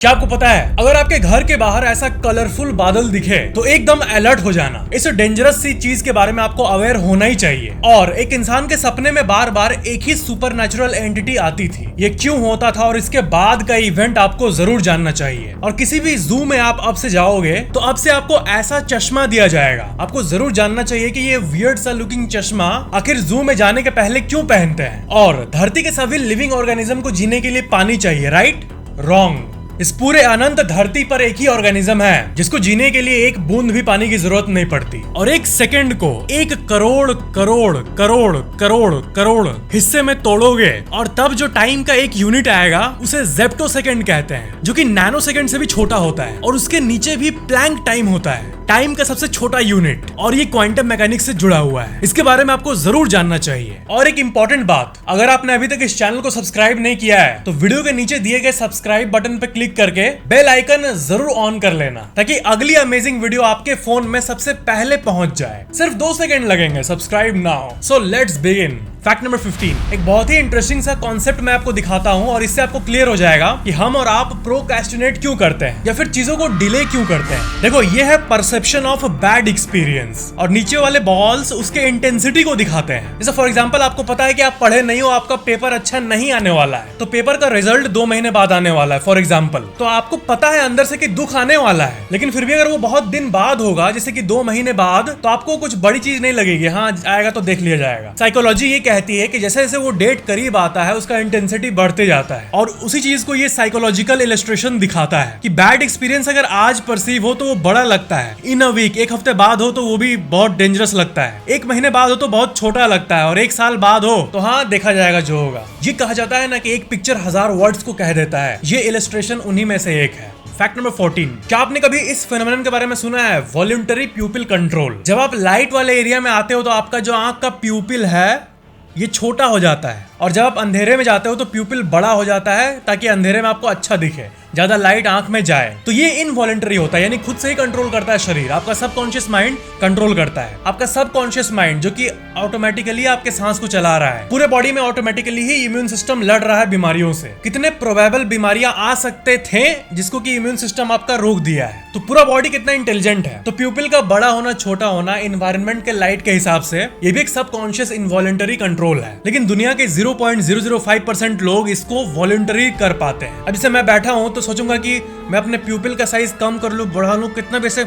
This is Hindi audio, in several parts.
क्या आपको पता है, अगर आपके घर के बाहर ऐसा कलरफुल बादल दिखे तो एकदम अलर्ट हो जाना। इस डेंजरस सी चीज के बारे में आपको अवेयर होना ही चाहिए। और एक इंसान के सपने में बार बार एक ही सुपरनैचुरल एंटिटी आती थी। ये क्यों होता था और इसके बाद का इवेंट आपको जरूर जानना चाहिए। और किसी भी जू में आप अब से जाओगे तो अब से आपको ऐसा चश्मा दिया जाएगा। आपको जरूर जानना चाहिए कि ये वियर्ड सा लुकिंग चश्मा आखिर जू में जाने के पहले क्यों पहनते हैं। और धरती के सभी लिविंग ऑर्गेनिज्म को जीने के लिए पानी चाहिए, राइट? रॉन्ग। इस पूरे अनंत धरती पर एक ही ऑर्गेनिज्म है जिसको जीने के लिए एक बूंद भी पानी की जरूरत नहीं पड़ती। और एक सेकंड को 1 करोड़ करोड़ करोड़ करोड़ करोड़ हिस्से में तोड़ोगे और तब जो टाइम का एक यूनिट आएगा उसे जेप्टो सेकंड कहते हैं, जो कि नैनो सेकंड से भी छोटा होता है। और उसके नीचे भी प्लैंक टाइम होता है, टाइम का सबसे छोटा यूनिट। और ये क्वांटम मैकेनिक्स से जुड़ा हुआ है। इसके बारे में आपको जरूर जानना चाहिए। और एक इंपॉर्टेंट बात, अगर आपने अभी तक इस चैनल को सब्सक्राइब नहीं किया है तो वीडियो के नीचे दिए गए सब्सक्राइब बटन पे क्लिक करके बेल आइकन जरूर ऑन कर लेना, ताकि अगली अमेजिंग वीडियो आपके फोन में सबसे पहले पहुंच जाए। सिर्फ 2 सेकंड लगेंगे। Subscribe now. So let's begin. Fact number 15, एक बहुत ही इंटरेस्टिंग सा कॉन्सेप्ट मैं आपको दिखाता हूं और इससे आपको क्लियर हो जाएगा कि हम और आप प्रोक्रेस्टिनेट क्यों करते हैं या फिर चीजों को डिले क्यों करते हैं। देखो, ये है परसेप्शन ऑफ बैड एक्सपीरियंस और नीचे वाले बॉल्स उसके इंटेंसिटी को दिखाते हैं। जैसे फॉर एग्जांपल आपको पता है कि आप पढ़े नहीं हो, आपका पेपर अच्छा नहीं आने वाला है, तो पेपर का रिजल्ट 2 महीने बाद आने वाला है फॉर एग्जाम्पल। तो आपको पता है अंदर से कि दुख आने वाला है, लेकिन फिर भी अगर वो बहुत दिन बाद होगा, जैसे कि 2 महीने बाद, तो आपको कुछ बड़ी चीज नहीं लगेगी। हाँ, आएगा तो देख लिया जाएगा। साइकोलॉजी ये कहती है कि जैसे जैसे वो डेट करीब आता है उसका इंटेंसिटी बढ़ते जाता है। और उसी चीज को ये साइकोलॉजिकल इलस्ट्रेशन दिखाता है कि बैड एक्सपीरियंस अगर आज परसीव हो तो वो बड़ा लगता है, इन अ वीक 1 हफ्ते बाद हो तो वो भी बहुत डेंजरस लगता है, 1 महीने बाद हो तो बहुत छोटा लगता है, और 1 साल बाद हो तो हाँ, देखा जाएगा जो होगा। ये कहा जाता है ना कि एक पिक्चर 1000 वर्ड्स को कह देता है। ये इलस्ट्रेशन उन्हीं में से एक है। फैक्ट नंबर 14, क्या आपने कभी इस फेनोमेनन के बारे में सुना है, वॉलंटरी प्यूपिल कंट्रोल? जब आप लाइट वाले एरिया में आते हो तो आपका जो आंख का प्यूपिल है ये छोटा हो जाता है, और जब आप अंधेरे में जाते हो तो प्यूपिल बड़ा हो जाता है ताकि अंधेरे में आपको अच्छा दिखे, ज्यादा लाइट आंख में जाए। तो ये इनवॉलंटरी होता है, यानी खुद से ही कंट्रोल करता है शरीर। आपका सबकॉन्शियस माइंड कंट्रोल करता है। आपका सबकॉन्शियस माइंड जो कि ऑटोमेटिकली आपके सांस को चला रहा है, पूरे बॉडी में ऑटोमेटिकली ही इम्यून सिस्टम लड़ रहा है बीमारियों से। कितने प्रोबेबल बीमारियां आ सकते थे जिसको कि इम्यून सिस्टम आपका रोक दिया है। तो पूरा बॉडी कितना इंटेलिजेंट है। तो प्यूपिल का बड़ा होना छोटा होना एनवायरनमेंट के लाइट के हिसाब से ये भी एक सबकॉन्शियस इनवॉलंटरी कंट्रोल है। लेकिन दुनिया के 0.005% लोग इसको वॉलंटरी कर पाते हैं। अब जैसे मैं बैठा हूं तो सोचूंगा कि मैं अपने प्यूपिल का साइज कम कर लूं, बढ़ा लूं, कितना भी से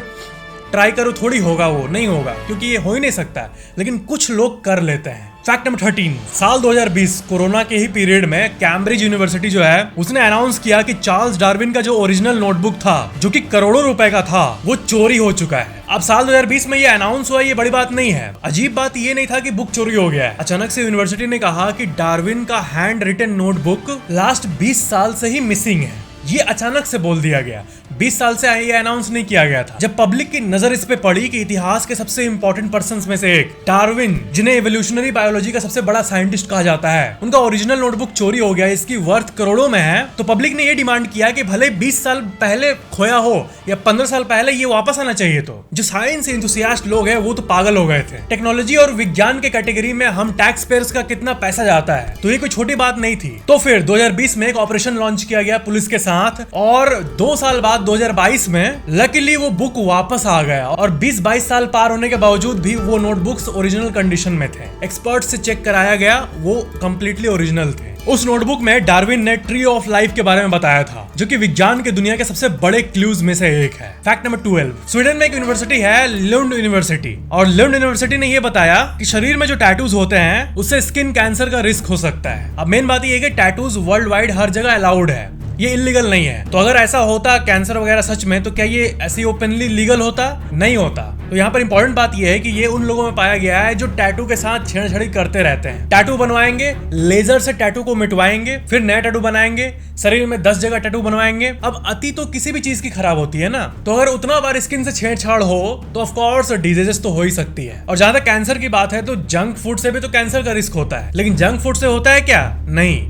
ट्राई करूं, थोड़ी होगा, वो नहीं होगा, क्योंकि ये हो ही नहीं सकता। लेकिन कुछ लोग कर लेते हैं। फैक्ट नंबर 13, साल 2020 कोरोना के ही पीरियड में कैम्ब्रिज यूनिवर्सिटी जो है उसने अनाउंस किया कि चार्ल्स डार्विन का जो ओरिजिनल नोटबुक था, जो कि करोड़ों रुपए का था, वो चोरी हो चुका है। अब साल 2020 में ये अनाउंस हुआ, ये बड़ी बात नहीं है। अजीब बात ये नहीं था कि बुक चोरी हो गया है। अचानक से यूनिवर्सिटी ने कहा कि डार्विन का हैंड रिटन नोटबुक लास्ट 20 साल से ही मिसिंग है। ये अचानक से बोल दिया गया, 20 साल से ये अनाउंस नहीं किया गया था। जब पब्लिक की नजर इस पे पड़ी कि इतिहास के सबसे इंपॉर्टेंट पर्संस में से एक डार्विन, जिन्हें एवोल्यूशनरी बायोलॉजी का सबसे बड़ा साइंटिस्ट कहा जाता है, उनका ओरिजिनल नोटबुक चोरी हो गया, इसकी वर्थ करोड़ों में है, तो पब्लिक ने ये डिमांड किया कि भले 20 साल पहले खोया हो या 15 साल पहले, ये वापस आना चाहिए। तो जो साइंस एंथुसियास्ट लोग हैं वो तो पागल हो गए थे। टेक्नोलॉजी और विज्ञान के कैटेगरी में हम टैक्स पेयर्स का कितना पैसा जाता है, तो ये कोई छोटी बात नहीं थी। तो फिर 2020 में एक ऑपरेशन लॉन्च किया गया पुलिस के साथ, और 2 साल बाद 2022 में लकीली वो बुक वापस आ गया, और 20-22 साल पार होने के बावजूद भी वो नोटबुक्स ओरिजिनल कंडीशन में थे। एक्सपर्ट से चेक कराया गया, वो कंप्लीटली ओरिजिनल थे। उस नोटबुक में डार्विन ने ट्री ऑफ लाइफ के बारे में बताया था, जो कि विज्ञान के दुनिया के सबसे बड़े क्लूज में से एक है। फैक्ट नंबर 12, स्वीडन में एक यूनिवर्सिटी है, लुंड यूनिवर्सिटी, और लुंड यूनिवर्सिटी ने यह बताया कि शरीर में जो टैटूज होते हैं उससे स्किन कैंसर का रिस्क हो सकता है। अब मेन बात यह है कि टैटूज वर्ल्ड वाइड हर जगह अलाउड है, ये इलीगल नहीं है। तो अगर ऐसा होता कैंसर वगैरह सच में, तो क्या ये ऐसे ओपनली लीगल होता? नहीं होता। तो यहाँ पर इंपॉर्टेंट बात यह है कि ये उन लोगों में पाया गया है जो टैटू के साथ छेड़छाड़ी करते रहते हैं। टैटू बनवाएंगे, लेजर से टैटू को मिटवाएंगे, फिर नया टैटू बनाएंगे, शरीर में 10 जगह टैटू बनवाएंगे। अब अति तो किसी भी चीज की खराब होती है ना, तो अगर उतना बार स्किन से छेड़छाड़ हो तो ऑफ कोर्स डिजीजेस तो हो ही सकती है। और जहां तक कैंसर की बात है तो जंक फूड से भी तो कैंसर का रिस्क होता है। लेकिन जंक फूड से होता है क्या? नहीं,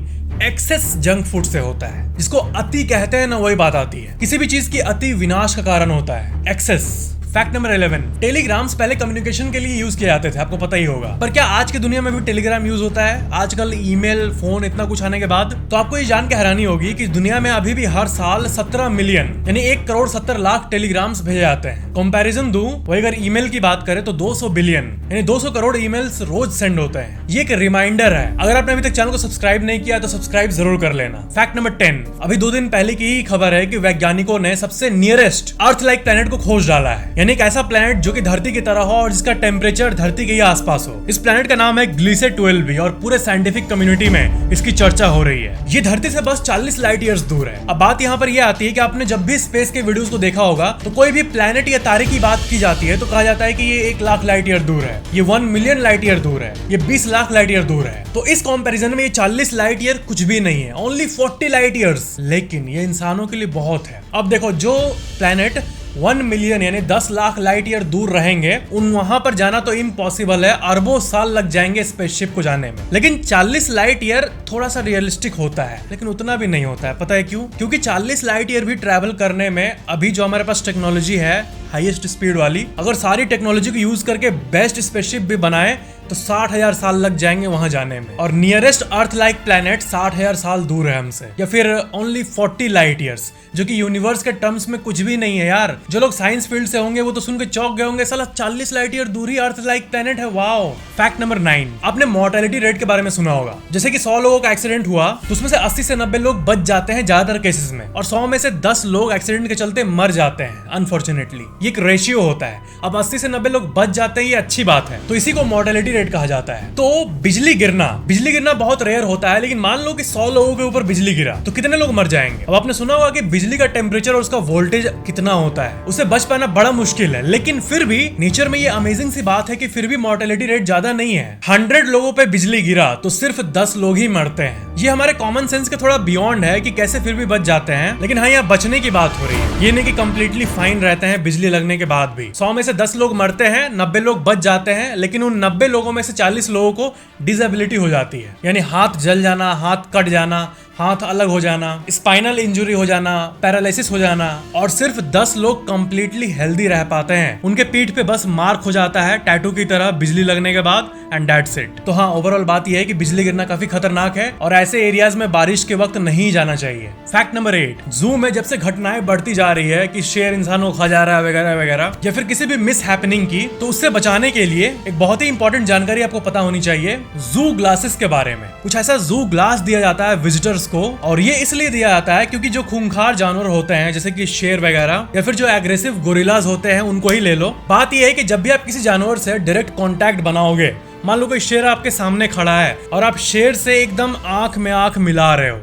एक्सेस जंक फूड से होता है। जिसको अति कहते हैं ना, वही बात आती है। किसी भी चीज की अति विनाश का कारण होता है, एक्सेस। फैक्ट नंबर 11, टेलीग्राम्स पहले कम्युनिकेशन के लिए यूज किए जाते थे, आपको पता ही होगा। पर क्या आज की दुनिया में भी टेलीग्राम यूज होता है? आजकल ईमेल, फोन इतना कुछ आने के बाद तो आपको ये जान के हैरानी होगी कि दुनिया में अभी भी हर साल 17 मिलियन यानी 1 करोड़ 70 लाख टेलीग्राम्स भेजे जाते हैं। कंपैरिजन दूं, वही अगर ईमेल की बात करें तो 200 बिलियन यानी 200 करोड़ ईमेल्स रोज सेंड होते हैं। ये एक रिमाइंडर है, अगर आपने अभी तक चैनल को सब्सक्राइब नहीं किया तो सब्सक्राइब जरूर कर लेना। फैक्ट नंबर 10, अभी 2 दिन पहले की ही खबर है कि वैज्ञानिकों ने सबसे नियरेस्ट अर्थ लाइक प्लेनेट को खोज डाला है, यानी एक ऐसा प्लेनेट जो कि धरती की तरह हो और जिसका टेम्परेचर धरती के ही आसपास हो। इस प्लेनेट का नाम है ग्लीसे 12b और पूरे साइंटिफिक कम्युनिटी में इसकी चर्चा हो रही है। ये धरती से बस 40 लाइट ईयर्स दूर है। अब बात यहाँ पर यह आती है कि आपने जब भी स्पेस के वीडियोस को देखा होगा तो कोई भी प्लेनेट या तारे की बात की जाती है तो कहा जाता है कि ये 1 लाख लाइट ईयर दूर है, ये 1 मिलियन लाइट ईयर दूर है, ये 20 लाख लाइट ईयर दूर है। तो इस कंपैरिजन में ये 40 लाइट ईयर कुछ भी नहीं है, ओनली 40 लाइट ईयर्स, लेकिन ये इंसानों के लिए बहुत है। अब देखो, जो प्लेनेट 1 मिलियन यानी 10 लाख लाइट ईयर दूर रहेंगे, उन वहां पर जाना तो इम्पॉसिबल है, अरबों साल लग जाएंगे स्पेसशिप को जाने में। लेकिन 40 लाइट ईयर थोड़ा सा रियलिस्टिक होता है, लेकिन उतना भी नहीं होता है। पता है क्यों? क्योंकि 40 लाइट ईयर भी ट्रैवल करने में अभी जो हमारे पास टेक्नोलॉजी है हाईएस्ट स्पीड वाली, अगर सारी टेक्नोलॉजी को यूज करके बेस्ट स्पेसशिप भी बनाए तो 60,000 साल लग जाएंगे वहां जाने में। और नियरेस्ट अर्थ लाइक प्लेनेट 60,000 साल दूर है हमसे, या फिर ओनली 40 लाइट ईयर्स, जो कि यूनिवर्स के टर्म्स में कुछ भी नहीं है यार। जो लोग साइंस फील्ड से होंगे वो तो सुन के चौंक गए होंगे, साला 40 लाइट ईयर दूर ही अर्थ लाइक प्लेनेट है, वाओ। फैक्ट नंबर 9, आपने मोर्टेलिटी रेट के बारे में सुना होगा। जैसे कि 100 लोगों का एक्सीडेंट हुआ तो उसमें से 80 से 90 लोग बच जाते हैं ज्यादातर केसेस में, और 100 में से 10 लोग एक्सीडेंट के चलते मर जाते हैं अनफॉर्चुनेटली। ये एक रेशियो होता है। अब 80 से 90 लोग बच जाते हैं, ये अच्छी बात है, तो इसी को मोर्टेलिटी रेट कहा जाता है। तो बिजली गिरना बहुत रेयर होता है, लेकिन मान लो कि 100 लोगों के ऊपर बिजली गिरा तो कितने लोग मर जाएंगे? अब आपने सुना होगा कि बिजली का टेम्परेचर और उसका वोल्टेज कितना होता है, उससे बच पाना बड़ा मुश्किल है। लेकिन फिर भी नेचर में ये अमेजिंग सी बात है कि फिर भी मोर्टेलिटी रेट ज्यादा नहीं है। 100 लोगों पे बिजली गिरा तो सिर्फ 10 लोग ही मरते हैं। ये हमारे कॉमन सेंस के थोड़ा बियॉन्ड है कि कैसे फिर भी बच जाते हैं, लेकिन हाँ, यहाँ बचने की बात हो रही है, ये नहीं कि कंप्लीटली फाइन रहते हैं बिजली लगने के बाद भी। 100 में से 10 लोग मरते हैं, 90 लोग बच जाते हैं, लेकिन उन 90 लोगों में से 40 लोगों को डिसेबिलिटी हो जाती है, यानी हाथ जल जाना, हाथ कट जाना, हाथ अलग हो जाना, स्पाइनल इंजरी हो जाना, पैरालिसिस हो जाना, और सिर्फ 10 लोग कंप्लीटली हेल्दी रह पाते हैं। उनके पीठ पे बस मार्क हो जाता है टैटू की तरह बिजली लगने के बाद, एंड दैट्स इट। तो हाँ, ओवरऑल बात यह है कि बिजली गिरना काफी खतरनाक है और ऐसे एरियाज में बारिश के वक्त नहीं जाना चाहिए। फैक्ट नंबर 8, जू में जब से घटनाएं बढ़ती जा रही है कि शेर इंसानों को खा जा रहा है वगैरह वगैरह, या फिर किसी भी मिस हैपनिंग की, तो उससे बचाने के लिए एक बहुत ही इंपॉर्टेंट जानकारी आपको पता होनी चाहिए जू ग्लासेस के बारे में। कुछ ऐसा जू ग्लास दिया जाता है विजिटर्स को, और ये इसलिए दिया जाता है क्योंकि जो खूंखार जानवर होते हैं जैसे कि शेर वगैरह, या फिर जो एग्रेसिव गोरिल्लाज होते हैं, उनको ही ले लो। बात ये है कि जब भी आप किसी जानवर से डायरेक्ट कांटेक्ट बनाओगे, मान लो कोई शेर आपके सामने खड़ा है और आप शेर से एकदम आंख में आंख मिला रहे हो,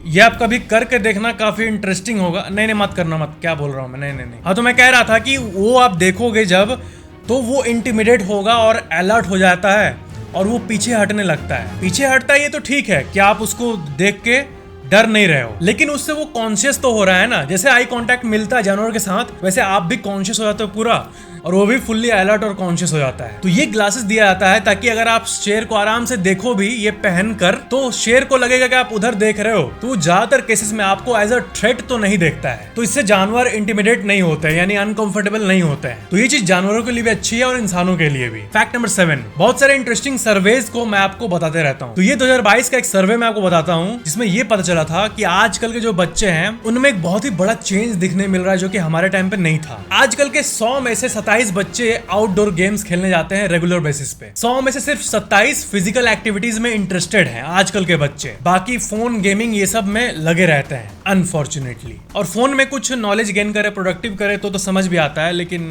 ये आप कभी करके देखना, काफी इंटरेस्टिंग होगा। नहीं मत करना, मत, क्या बोल रहा हूँ मैं, नहीं। हाँ, तो मैं कह रहा था कि वो आप देखोगे जब, तो वो इंटिमिडेट होगा और अलर्ट हो जाता है और वो पीछे हटने लगता है। पीछे हटता है ये तो ठीक है कि आप उसको देख के डर नहीं रहे हो, लेकिन उससे वो कॉन्शियस तो हो रहा है ना। जैसे आई कांटेक्ट मिलता है जानवर के साथ, वैसे आप भी कॉन्शियस हो जाते हो पूरा, और वो भी फुल्ली अलर्ट और कॉन्शियस हो जाता है। तो ये ग्लासेस दिया जाता है ताकि अगर आप शेर को आराम से देखो भी ये पहनकर, तो शेर को लगेगा कि आप उधर देख रहे हो, तो ज्यादातर केसेस में आपको एज अ थ्रेट तो नहीं देखता है। तो इससे जानवर इंटिमिडेट नहीं होते हैं, यानी अनकंफर्टेबल नहीं होते हैं। तो ये चीज जानवरों के लिए भी अच्छी है और इंसानों के लिए भी। फैक्ट नंबर 7, बहुत सारे इंटरेस्टिंग सर्वेज को मैं आपको बताते रहता हूँ। तो ये 2022 का एक सर्वे मैं आपको बताता हूँ, जिसमें ये पता चला था कि आजकल के जो बच्चे हैं उनमें एक बहुत ही बड़ा चेंज दिखने मिल रहा है, जो कि हमारे टाइम पे नहीं था। आजकल के 100 में से 27 बच्चे आउटडोर गेम्स खेलने जाते हैं रेगुलर बेसिस पे। 100 में से सिर्फ 27 फिजिकल एक्टिविटीज में इंटरेस्टेड हैं आजकल के बच्चे, बाकी फोन, गेमिंग, ये सब में लगे रहते हैं अनफॉर्चुनेटली। और फोन में कुछ नॉलेज गेन करे, प्रोडक्टिव करे तो समझ भी आता है, लेकिन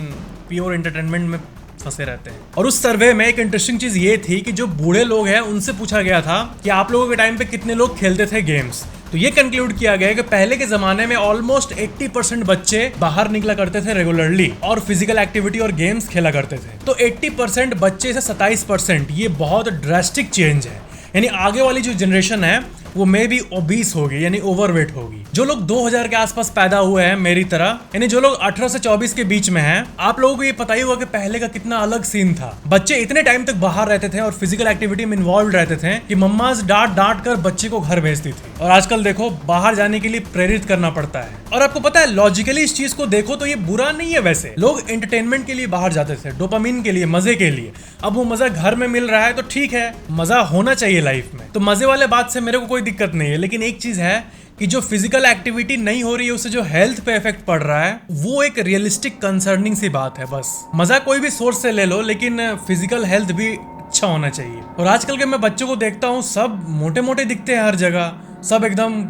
प्योर एंटरटेनमेंट में फंसे रहते हैं। और उस सर्वे में एक इंटरेस्टिंग चीज ये थी कि जो बूढ़े लोग हैं उनसे पूछा गया था कि आप लोगों के टाइम पे कितने लोग खेलते थे गेम्स। तो ये कंक्लूड किया गया कि पहले के जमाने में ऑलमोस्ट 80% बच्चे बाहर निकला करते थे रेगुलरली और फिजिकल एक्टिविटी और गेम्स खेला करते थे। तो 80% बच्चे से 27%, ये बहुत ड्रास्टिक चेंज है। यानी आगे वाली जो जनरेशन है वो मे भी ओबीस होगी, यानी ओवरवेट होगी। जो लोग 2000 के आसपास पैदा हुए हैं मेरी तरह, यानी जो लोग 18 से 24 के बीच में हैं, आप लोगों को ये पता ही होगा कि पहले का कितना अलग सीन था। बच्चे इतने टाइम तक बाहर रहते थे और फिजिकल एक्टिविटी में इन्वॉल्व रहते थे कि मम्माज डांट डांट कर बच्चे को घर भेजती थी। और आजकल देखो, बाहर जाने के लिए प्रेरित करना पड़ता है। और आपको पता है, लॉजिकली इस चीज को देखो तो ये बुरा नहीं है। वैसे लोग एंटरटेनमेंट के लिए बाहर जाते थे, डोपामिन के लिए, मजे के लिए। अब वो मजा घर में मिल रहा है तो ठीक है, मजा होना चाहिए लाइफ में, तो मजे वाले बात से मेरे को कोई दिक्कत नहीं है। लेकिन एक चीज है कि जो फिजिकल एक्टिविटी नहीं हो रही है, उससे जो हेल्थ पे इफेक्ट पड़ रहा है, वो एक रियलिस्टिक कंसर्निंग सी बात है। बस मजा कोई भी सोर्स से ले लो, लेकिन फिजिकल हेल्थ भी अच्छा होना चाहिए। और आजकल के मैं बच्चों को देखता हूँ, सब मोटे मोटे दिखते हैं हर जगह, सब एकदम,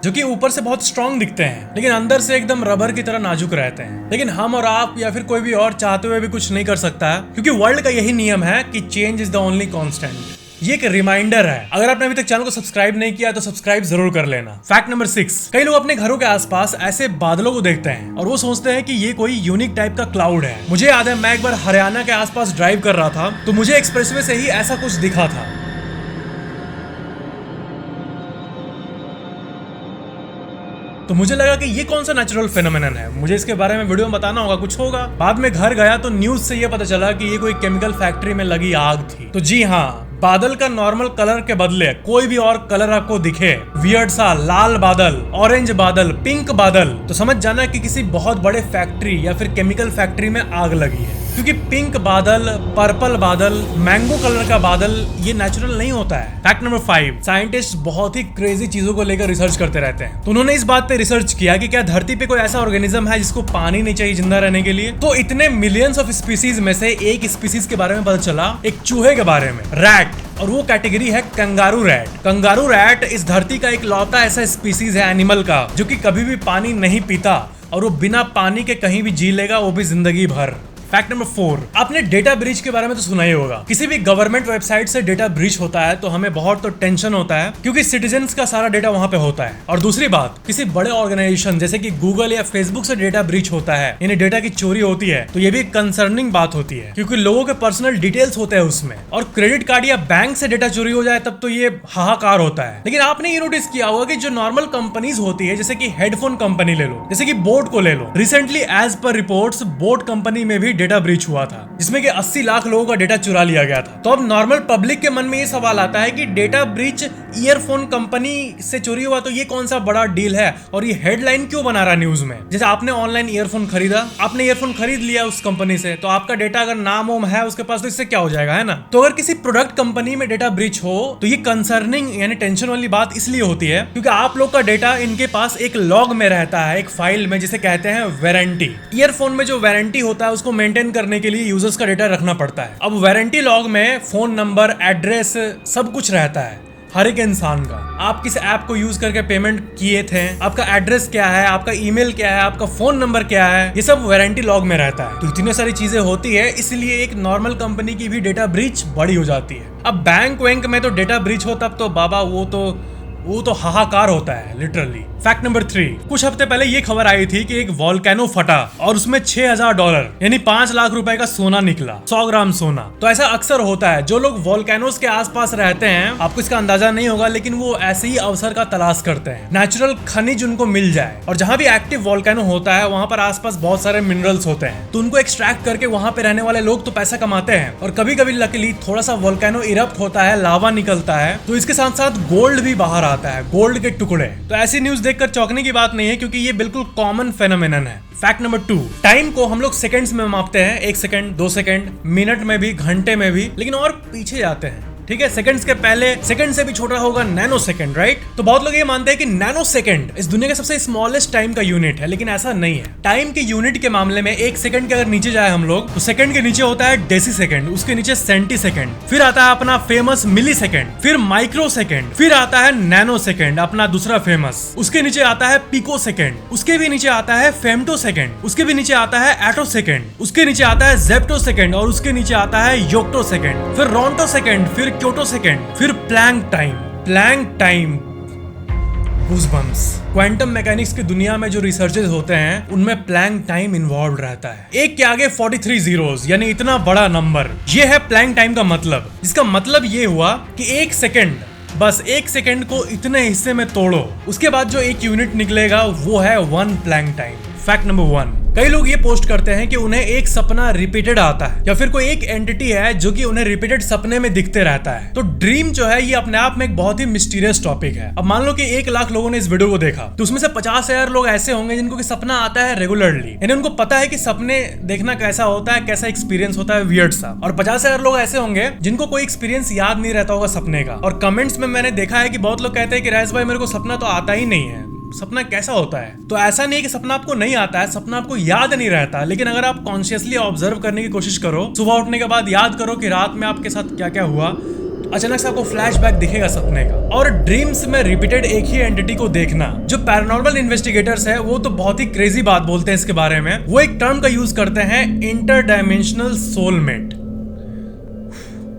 जो कि ऊपर से बहुत स्ट्रांग दिखते हैं लेकिन अंदर से एकदम रबर की तरह नाजुक रहते हैं। लेकिन हम और आप या फिर कोई भी और चाहते हुए भी कुछ नहीं कर सकता है, क्योंकि वर्ल्ड का यही नियम है कि change is the only constant. ये एक रिमाइंडर है, अगर आपने अभी तक चैनल को सब्सक्राइब नहीं किया तो सब्सक्राइब जरूर कर लेना। फैक्ट नंबर 6, कई लोग अपने घरों के आसपास ऐसे बादलों को देखते हैं और वो सोचते हैं कि ये कोई यूनिक टाइप का क्लाउड है। मुझे याद है, मैं एक बार हरियाणा के आसपास ड्राइव कर रहा था तो मुझे एक्सप्रेसवे से ही ऐसा कुछ दिखा था। तो मुझे लगा कि ये कौन सा नेचुरल फेनोमेनन है, मुझे इसके बारे में वीडियो में बताना होगा, कुछ होगा। बाद में घर गया तो न्यूज से ये पता चला कि ये कोई केमिकल फैक्ट्री में लगी आग थी। तो जी हाँ, बादल का नॉर्मल कलर के बदले कोई भी और कलर आपको दिखे, वियर्ड सा लाल बादल, ऑरेंज बादल, पिंक बादल, तो समझ जाना कि किसी बहुत बड़े फैक्ट्री या फिर केमिकल फैक्ट्री में आग लगी है। क्योंकि पिंक बादल, पर्पल बादल, मैंगो कलर का बादल ये नेचुरल नहीं होता है। फैक्ट नंबर 5, साइंटिस्ट बहुत ही क्रेजी चीजों को लेकर रिसर्च करते रहते हैं। तो उन्होंने इस बात पे रिसर्च किया कि क्या धरती पे कोई ऐसा ऑर्गेनिज्म है जिसको पानी नहीं चाहिए जिंदा रहने के लिए। तो इतने मिलियंस ऑफ स्पीसीज में से एक स्पीसीज के बारे में पता चला, एक चूहे के बारे में, रैट। और वो कैटेगरी है कंगारू रैट। कंगारू रैट इस धरती का एक लौता ऐसा स्पीसीज है एनिमल का जो कि कभी भी पानी नहीं पीता और वो बिना पानी के कहीं भी जी लेगा, वो भी जिंदगी भर। फैक्ट नंबर 4, आपने डेटा ब्रीच के बारे में तो सुना ही होगा। किसी भी गवर्नमेंट वेबसाइट से डेटा ब्रीच होता है तो हमें बहुत तो टेंशन होता है, क्योंकि सिटीजन्स का सारा डेटा वहां पे होता है। और दूसरी बात, किसी बड़े ऑर्गेनाइजेशन जैसे कि गूगल या फेसबुक से डेटा ब्रीच होता है, यानी डेटा की चोरी होती है, तो ये भी कंसर्निंग बात होती है, क्योंकि लोगों के पर्सनल डिटेल्स होते हैं उसमें। और क्रेडिट कार्ड या बैंक से डेटा चोरी हो जाए तब तो ये हाहाकार होता है। लेकिन आपने ये नोटिस किया होगा कि जो नॉर्मल कंपनीज होती है, जैसे कि हेडफोन कंपनी ले लो, जैसे कि बोट को ले लो, recently as per reports boat company में भी डेटा ब्रीच हुआ था, जिसमें कि 80 लाख लोगों का डेटा चुरा लिया गया था। तो अब नॉर्मल पब्लिक के मन में ये सवाल आता है कि डेटा ब्रीच ईयरफोन कंपनी से चोरी हुआ तो ये कौन सा बड़ा डील है और ये हेडलाइन क्यों बना रहा न्यूज में। जैसे आपने ऑनलाइन ईयरफोन खरीदा, आपने ईयरफोन खरीद लिया उस कंपनी से, तो आपका डेटा अगर नाम वाम है उसके पास तो इससे क्या हो जाएगा, है ना। तो अगर किसी प्रोडक्ट कंपनी में डेटा ब्रीच हो तो ये कंसर्निंग यानी टेंशन वाली बात इसलिए होती है क्योंकि आप लोग का डेटा इनके पास एक लॉग में रहता है, एक फाइल में, जिसे कहते हैं वारंटी। ईयरफोन में जो वारंटी होता है उसको मेंटेन करने के लिए यूजर्स का डेटा रखना पड़ता है। अब वारंटी लॉग में फोन नंबर, एड्रेस, सब कुछ रहता है हर एक इंसान का। आप किस ऐप को यूज करके पेमेंट किए थे, आपका एड्रेस क्या है, आपका ईमेल क्या है, आपका फोन नंबर क्या है, ये सब वारंटी लॉग में रहता है। तो इतनी सारी चीजें होती है, इसलिए एक नॉर्मल कंपनी की भी डेटा ब्रीच बड़ी हो जाती है। अब बैंक वैंक में तो डेटा ब्रीच हो तब तो बाबा वो तो हाहाकार होता है लिटरली। फैक्ट नंबर 3, कुछ हफ्ते पहले ये खबर आई थी कि एक वोल्केनो फटा और उसमें $6000 यानी 5 लाख रुपए का सोना निकला, 100 ग्राम सोना। तो ऐसा अक्सर होता है, जो लोग वोल्केनोस के आसपास रहते हैं, आपको इसका अंदाजा नहीं होगा, लेकिन वो ऐसे ही अवसर का तलाश करते हैं, नेचुरल खनिज उनको मिल जाए। और जहां भी एक्टिव वोल्केनो होता है वहां पर आसपास बहुत सारे मिनरल्स होते हैं, तो उनको एक्सट्रैक्ट करके वहां पे रहने वाले लोग तो पैसा कमाते हैं। और कभी कभी लकीली थोड़ा सा वोल्केनो इरप्ट होता है, लावा निकलता है, तो इसके साथ साथ गोल्ड भी बाहर आता है, गोल्ड के टुकड़े। तो ऐसी न्यूज देखकर चौंकने की बात नहीं है, क्योंकि ये बिल्कुल कॉमन फेनोमेनन है। फैक्ट नंबर 2, टाइम को हम लोग सेकंड्स में मापते हैं, 1 सेकंड, 2 सेकंड, मिनट में भी, घंटे में भी, लेकिन और पीछे जाते हैं। ठीक है, सेकंड्स के पहले सेकंड से भी छोटा होगा नैनो सेकंड, राइट। तो बहुत लोग ये मानते हैं कि नैनो सेकंड इस दुनिया का सबसे स्मॉलेस्ट टाइम का यूनिट है, लेकिन ऐसा नहीं है। टाइम के यूनिट के मामले में 1 सेकंड के अगर नीचे जाए हम लोग, तो सेकंड के नीचे होता है डेसी सेकंड, उसके नीचे सेंटी सेकंड, फिर आता है अपना फेमस मिली सेकंड, फिर माइक्रो सेकंड, फिर आता है नैनो सेकंड, अपना दूसरा फेमस, उसके नीचे आता है पिको सेकंड, उसके भी नीचे आता है फेमटो सेकंड, उसके भी नीचे आता है एटो सेकंड, उसके नीचे आता है जेप्टो सेकंड, और उसके नीचे आता है योक्टो सेकंड, फिर रोंटो सेकंड, फिर क्योटो सेकंड, फिर Planck time. Goosebumps. Quantum mechanics की दुनिया में जो रिसर्चेस होते हैं उनमें प्लैंक टाइम इन्वॉल्व रहता है। एक के आगे 43 जीरोस, यानी इतना बड़ा नंबर, ये है प्लैंक टाइम का मतलब। जिसका मतलब ये हुआ कि 1 सेकंड बस 1 सेकंड को इतने हिस्से में तोड़ो, उसके बाद जो एक यूनिट निकलेगा वो है 1 प्लैंक टाइम। फैक्ट नंबर 1, कई लोग ये पोस्ट करते हैं कि उन्हें एक सपना रिपीटेड आता है या फिर कोई एक एंटिटी है जो कि उन्हें रिपीटेड सपने में दिखते रहता है। तो ड्रीम जो है ये अपने आप में एक बहुत ही मिस्टीरियस टॉपिक है। अब मान लो कि 1 लाख लोगों ने इस वीडियो को देखा, तो उसमें से 50,000 लोग ऐसे होंगे जिनको कि सपना आता है रेगुलरली, यानी उनको पता है कि सपने देखना कैसा होता है, कैसा एक्सपीरियंस होता है, वियर्ड सा। और 50,000 लोग ऐसे होंगे जिनको कोई एक्सपीरियंस याद नहीं रहता होगा सपने का। और कमेंट्स में मैंने देखा है कि बहुत लोग कहते हैं कि राजेश भाई मेरे को सपना तो आता ही नहीं है, सपना कैसा होता है। तो ऐसा नहीं है कि सपना आपको नहीं आता है, सपना आपको याद नहीं रहता, लेकिन अगर आप कॉन्शियसली ऑब्जर्व करने की कोशिश करो, सुबह उठने के बाद याद करो कि रात में आपके साथ क्या क्या हुआ, तो अचानक से आपको फ्लैशबैक दिखेगा सपने का। और ड्रीम्स में रिपीटेड एक ही एंटिटी को देखना, जो पैरानॉर्मल इन्वेस्टिगेटर्स है वो तो बहुत ही क्रेजी बात बोलते हैं इसके बारे में। वो एक टर्म का यूज करते हैं, इंटरडायमेंशनल सोलमेट,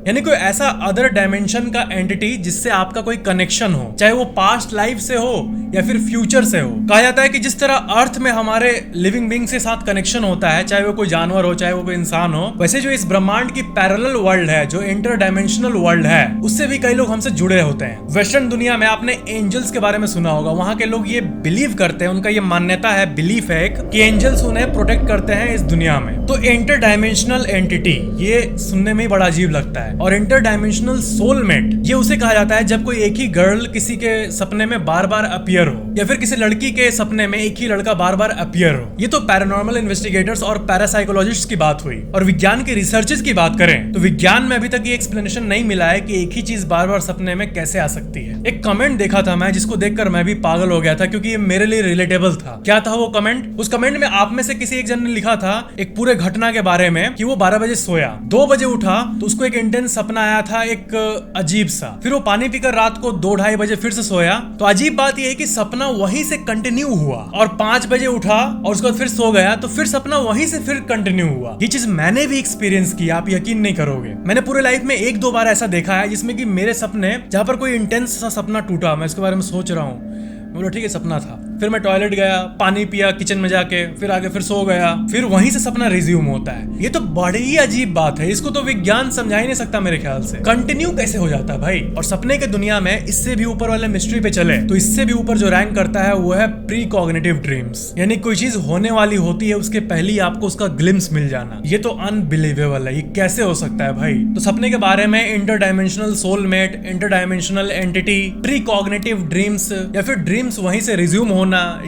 यानी कोई ऐसा अदर डायमेंशन का एंटिटी जिससे आपका कोई कनेक्शन हो, चाहे वो पास्ट लाइफ से हो या फिर फ्यूचर से हो। कहा जाता है कि जिस तरह अर्थ में हमारे लिविंग बीइंग्स के साथ कनेक्शन होता है, चाहे वो कोई जानवर हो चाहे वो कोई इंसान हो, वैसे जो इस ब्रह्मांड की पैरेलल वर्ल्ड है, जो इंटर डायमेंशनल वर्ल्ड है, उससे भी कई लोग हमसे जुड़े होते हैं। वेस्टर्न दुनिया में आपने एंजल्स के बारे में सुना होगा, वहां के लोग ये बिलीव करते हैं, उनका ये मान्यता है, बिलीफ है कि एंजल्स उन्हें प्रोटेक्ट करते हैं इस दुनिया में। तो इंटर डायमेंशनल एंटिटी, ये सुनने में ही बड़ा अजीब लगता है। और इंटर डायमेंशनल सोलमेट, ये उसे कहा जाता है जब कोई एक ही गर्ल किसी के सपने में बार बार अपीयर हो, या फिर किसी लड़की के सपने में एक ही लड़का बार बार अपीयर हो। ये तो पैरानॉर्मल इन्वेस्टिगेटर्स और पैरासाइकोलॉजिस्ट्स की बात हुई। और विज्ञान के रिसर्चेस की बात करें तो विज्ञान में अभी तक ये एक्सप्लेनेशन नहीं मिला है कि एक ही चीज बार बार सपने में कैसे आ सकती है। एक कमेंट देखा था मैं, जिसको देखकर मैं भी पागल हो गया था, क्योंकि ये मेरे लिए रिलेटेबल था। क्या था वो कमेंट? उस कमेंट में आप में से किसी एक जन ने लिखा था एक पूरे घटना के बारे में कि वो 12 बजे सोया, 2 बजे उठा तो उसको एक इंटेंस सपना आया था, एक अजीब सा। फिर वो पानी पीकर रात को 2-2:30 बजे फिर से सोया। तो अजीब बात ये है कि सपना वहीं से कंटिन्यू हुआ, और 5 बजे उठा और उसके बाद फिर सो गया, तो फिर सपना वहीं से फिर कंटिन्यू हुआ। ये चीज मैंने भी एक्सपीरियंस की, आप यकीन नहीं करोगे। मैंने पूरे लाइफ में 1-2 बार ऐसा देखा है जिसमें कि मेरे सपने, जहां पर कोई इंटेंस सा सपना टूटा, मैं इसके बारे में सोच रहा हूँ, बोला ठीक है सपना था, फिर मैं टॉयलेट गया, पानी पिया किचन में जाके, फिर आगे फिर सो गया, फिर वहीं से सपना रिज्यूम होता है। ये तो बड़ी ही अजीब बात है, इसको तो विज्ञान समझा ही नहीं सकता मेरे ख्याल से। कंटिन्यू कैसे हो जाता है भाई? और सपने के दुनिया में इससे भी ऊपर वाले मिस्ट्री पे चले तो इससे भी ऊपर जो रैंक करता है वो है प्री कॉग्निटिव ड्रीम्स, यानी कोई चीज होने वाली होती है उसके पहले ही आपको उसका ग्लिम्स मिल जाना। ये तो अनबिलीवेबल है, ये कैसे हो सकता है भाई? तो सपने के बारे में inter dimensional soulmate, inter dimensional entity, pre cognitive dreams या फिर ड्रीम्स वहीं से रिज्यूम होना,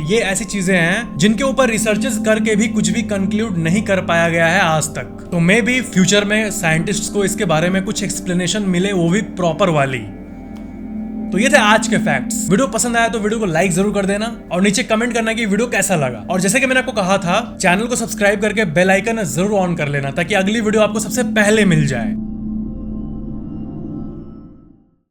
ये ऐसी चीजें हैं जिनके ऊपर रिसर्चेस करके भी कुछ भी कंक्लूड नहीं कर पाया गया है आज तक। तो मे बी फ्यूचर में साइंटिस्ट्स को इसके बारे में कुछ एक्सप्लेनेशन मिले, वो भी प्रॉपर वाली। तो ये थे आज के फैक्ट्स। वीडियो पसंद आया तो वीडियो को लाइक जरूर कर देना और नीचे कमेंट करना कि वीडियो कैसा लगा। और जैसे कि मैंने आपको कहा था, चैनल को सब्सक्राइब करके बेल आइकन जरूर ऑन कर लेना ताकि अगली वीडियो आपको सबसे पहले मिल जाए।